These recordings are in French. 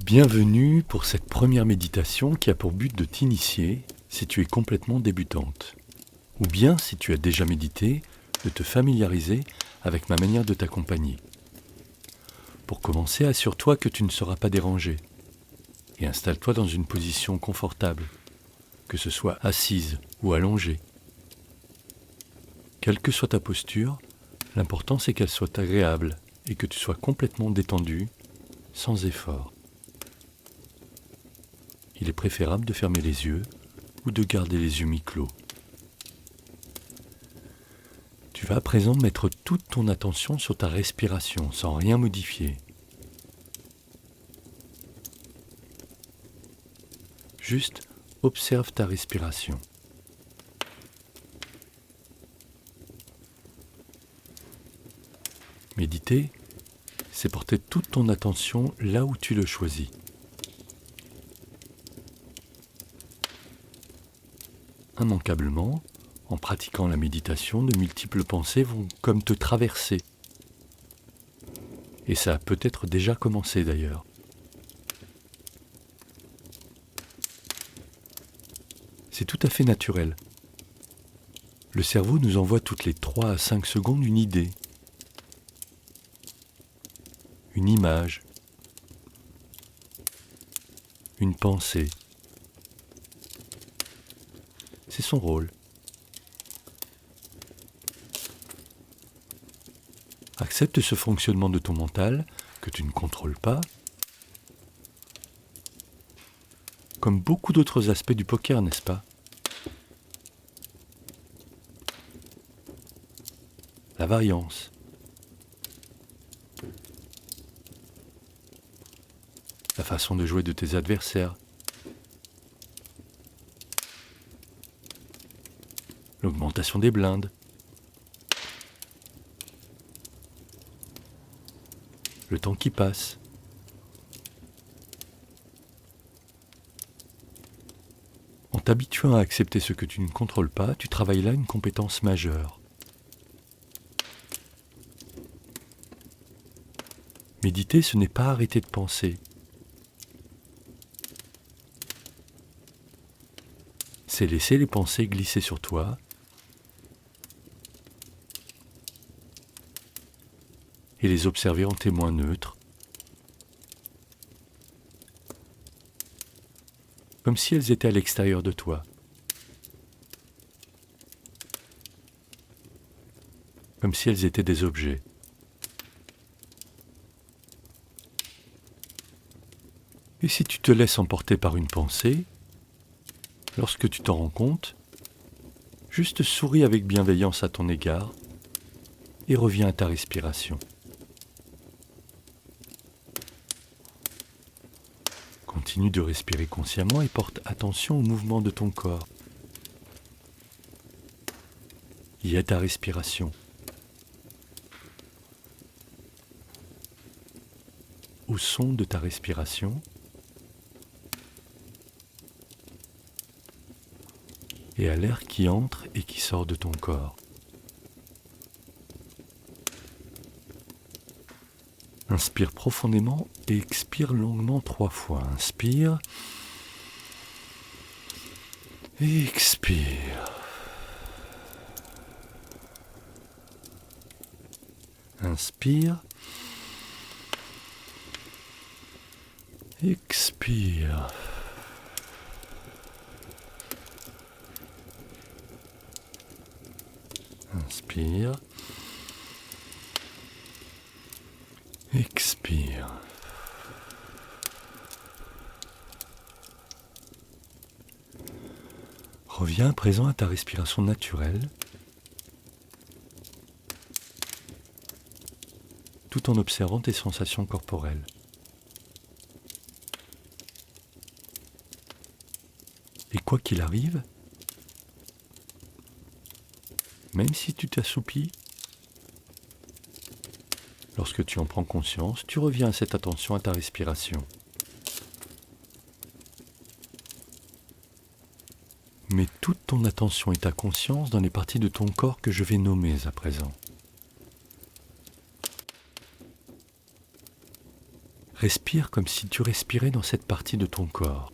Bienvenue pour cette première méditation qui a pour but de t'initier si tu es complètement débutante. Ou bien, si tu as déjà médité, de te familiariser avec ma manière de t'accompagner. Pour commencer, assure-toi que tu ne seras pas dérangé et installe-toi dans une position confortable, que ce soit assise ou allongée. Quelle que soit ta posture, l'important c'est qu'elle soit agréable et que tu sois complètement détendu, sans effort. Il est préférable de fermer les yeux ou de garder les yeux mi-clos. Tu vas à présent mettre toute ton attention sur ta respiration sans rien modifier. Juste observe ta respiration. Méditer, c'est porter toute ton attention là où tu le choisis. Immanquablement, en pratiquant la méditation, de multiples pensées vont comme te traverser. Et ça a peut-être déjà commencé d'ailleurs. C'est tout à fait naturel. Le cerveau nous envoie toutes les 3 à 5 secondes une idée, une image, une pensée. C'est son rôle. Accepte ce fonctionnement de ton mental que tu ne contrôles pas, comme beaucoup d'autres aspects du poker, n'est-ce pas? La variance, la façon de jouer de tes adversaires, l'augmentation des blindes, le temps qui passe. En t'habituant à accepter ce que tu ne contrôles pas, tu travailles là une compétence majeure. Méditer, ce n'est pas arrêter de penser. C'est laisser les pensées glisser sur toi et les observer en témoin neutre, comme si elles étaient à l'extérieur de toi, comme si elles étaient des objets. Et si tu te laisses emporter par une pensée, lorsque tu t'en rends compte, juste souris avec bienveillance à ton égard et reviens à ta respiration. Continue de respirer consciemment et porte attention au mouvement de ton corps. Y a ta respiration. Au son de ta respiration et à l'air qui entre et qui sort de ton corps. Inspire profondément et expire longuement 3 fois. Inspire. Expire. Inspire. Expire. Inspire. Expire. Reviens à présent à ta respiration naturelle, tout en observant tes sensations corporelles. Et quoi qu'il arrive, même si tu t'assoupis, lorsque tu en prends conscience, tu reviens à cette attention à ta respiration. Mets toute ton attention et ta conscience dans les parties de ton corps que je vais nommer à présent. Respire comme si tu respirais dans cette partie de ton corps.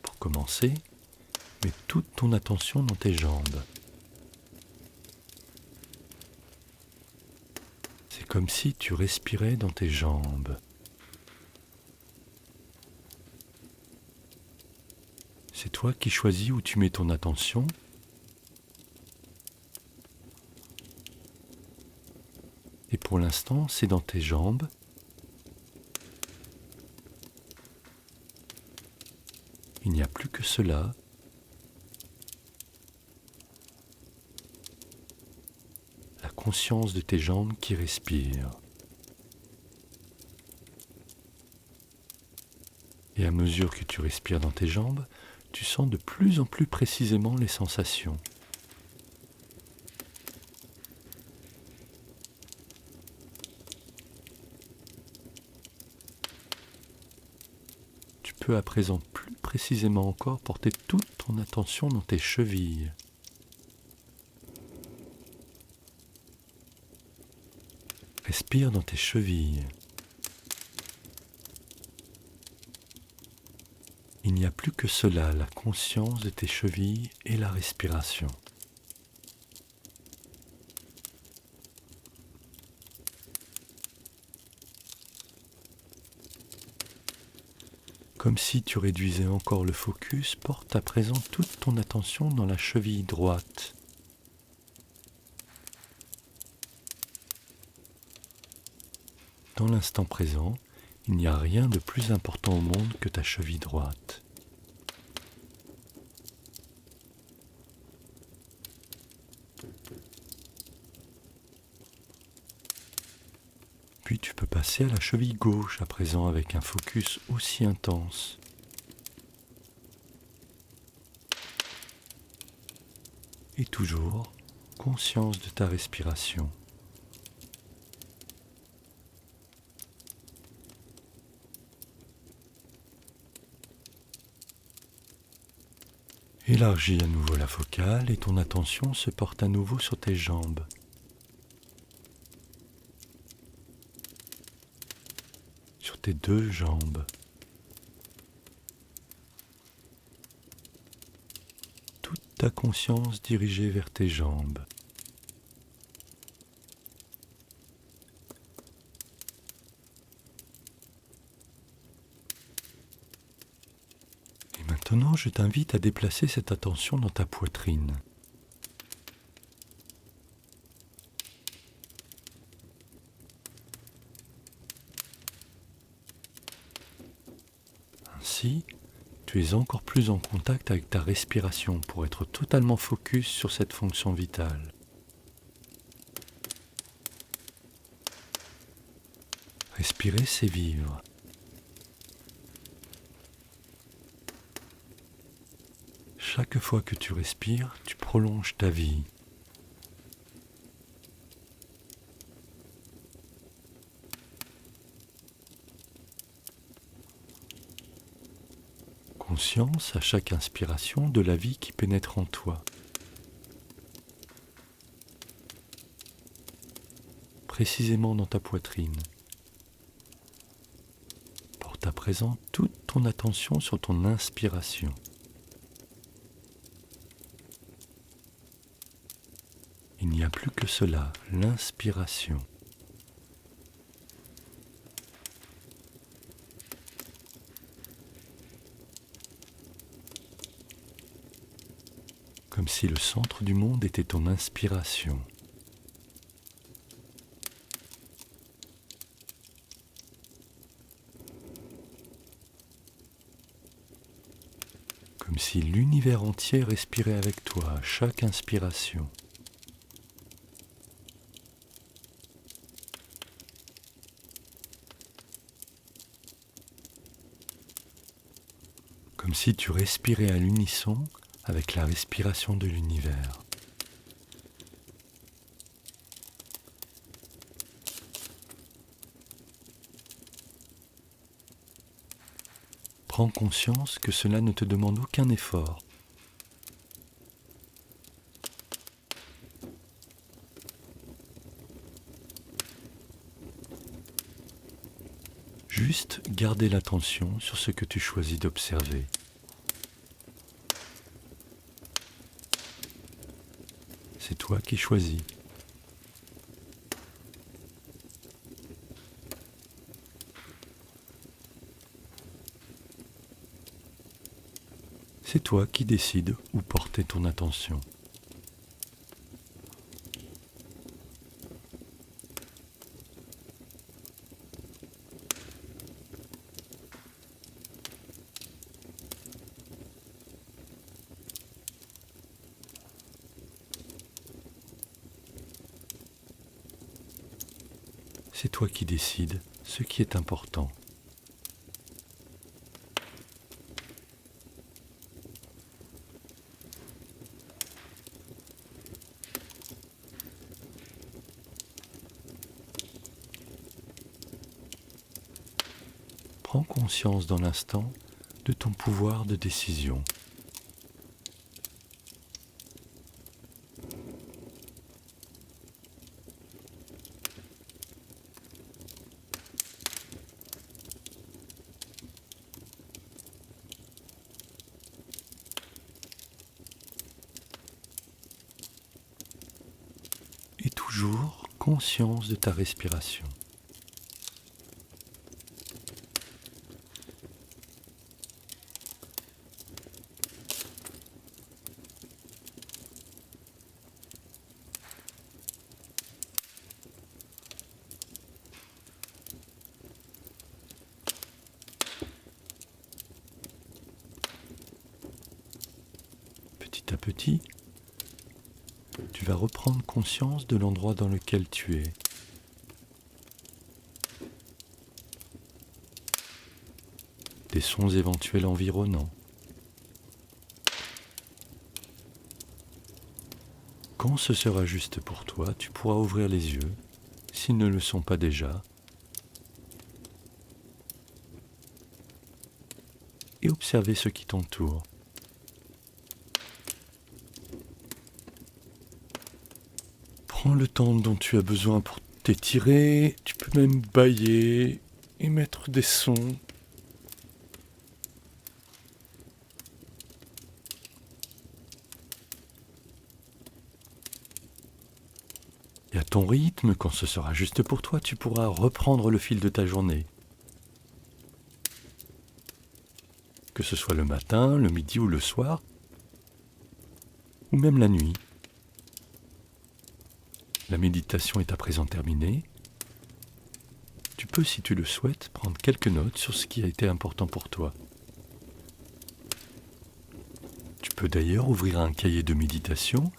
Pour commencer, mets toute ton attention dans tes jambes. C'est comme si tu respirais dans tes jambes. C'est toi qui choisis où tu mets ton attention. Et pour l'instant, c'est dans tes jambes. Il n'y a plus que cela. La conscience de tes jambes qui respirent. Et à mesure que tu respires dans tes jambes, tu sens de plus en plus précisément les sensations. Tu peux à présent plus précisément encore porter toute ton attention dans tes chevilles. Respire dans tes chevilles. Il n'y a plus que cela, la conscience de tes chevilles et la respiration. Comme si tu réduisais encore le focus, porte à présent toute ton attention dans la cheville droite. Dans l'instant présent, il n'y a rien de plus important au monde que ta cheville droite. Puis tu peux passer à la cheville gauche à présent avec un focus aussi intense. Et toujours conscience de ta respiration. Élargis à nouveau la focale et ton attention se porte à nouveau sur tes jambes. Sur tes deux jambes. Toute ta conscience dirigée vers tes jambes. Maintenant, je t'invite à déplacer cette attention dans ta poitrine. Ainsi, tu es encore plus en contact avec ta respiration pour être totalement focus sur cette fonction vitale. Respirer, c'est vivre. Chaque fois que tu respires, tu prolonges ta vie. Conscience à chaque inspiration de la vie qui pénètre en toi. Précisément dans ta poitrine. Porte à présent toute ton attention sur ton inspiration. Il n'y a plus que cela, l'inspiration. Comme si le centre du monde était ton inspiration. Comme si l'univers entier respirait avec toi à chaque inspiration. Comme si tu respirais à l'unisson avec la respiration de l'univers. Prends conscience que cela ne te demande aucun effort. juste garder l'attention sur ce que tu choisis d'observer. C'est toi qui choisis. C'est toi qui décides où porter ton attention. C'est toi qui décides ce qui est important. Prends conscience dans l'instant de ton pouvoir de décision. Et toujours conscience de ta respiration. Petit à petit, tu vas reprendre conscience de l'endroit dans lequel tu es. Des sons éventuels environnants. Quand ce sera juste pour toi, tu pourras ouvrir les yeux, s'ils ne le sont pas déjà, et observer ce qui t'entoure. Prends le temps dont tu as besoin pour t'étirer, tu peux même bâiller, émettre des sons. Et à ton rythme, quand ce sera juste pour toi, tu pourras reprendre le fil de ta journée. Que ce soit le matin, le midi ou le soir, ou même la nuit. La méditation est à présent terminée. Tu peux, si tu le souhaites, prendre quelques notes sur ce qui a été important pour toi. Tu peux d'ailleurs ouvrir un cahier de méditation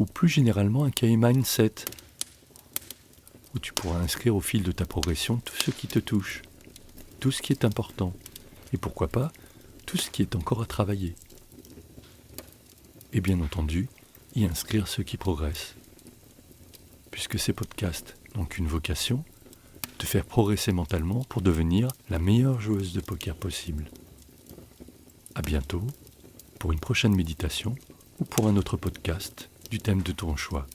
ou plus généralement un cahier mindset où tu pourras inscrire au fil de ta progression tout ce qui te touche, tout ce qui est important et pourquoi pas tout ce qui est encore à travailler. Et bien entendu, y inscrire ce qui progresse. Puisque ces podcasts n'ont qu'une vocation, te faire progresser mentalement pour devenir la meilleure joueuse de poker possible. À bientôt pour une prochaine méditation ou pour un autre podcast du thème de ton choix.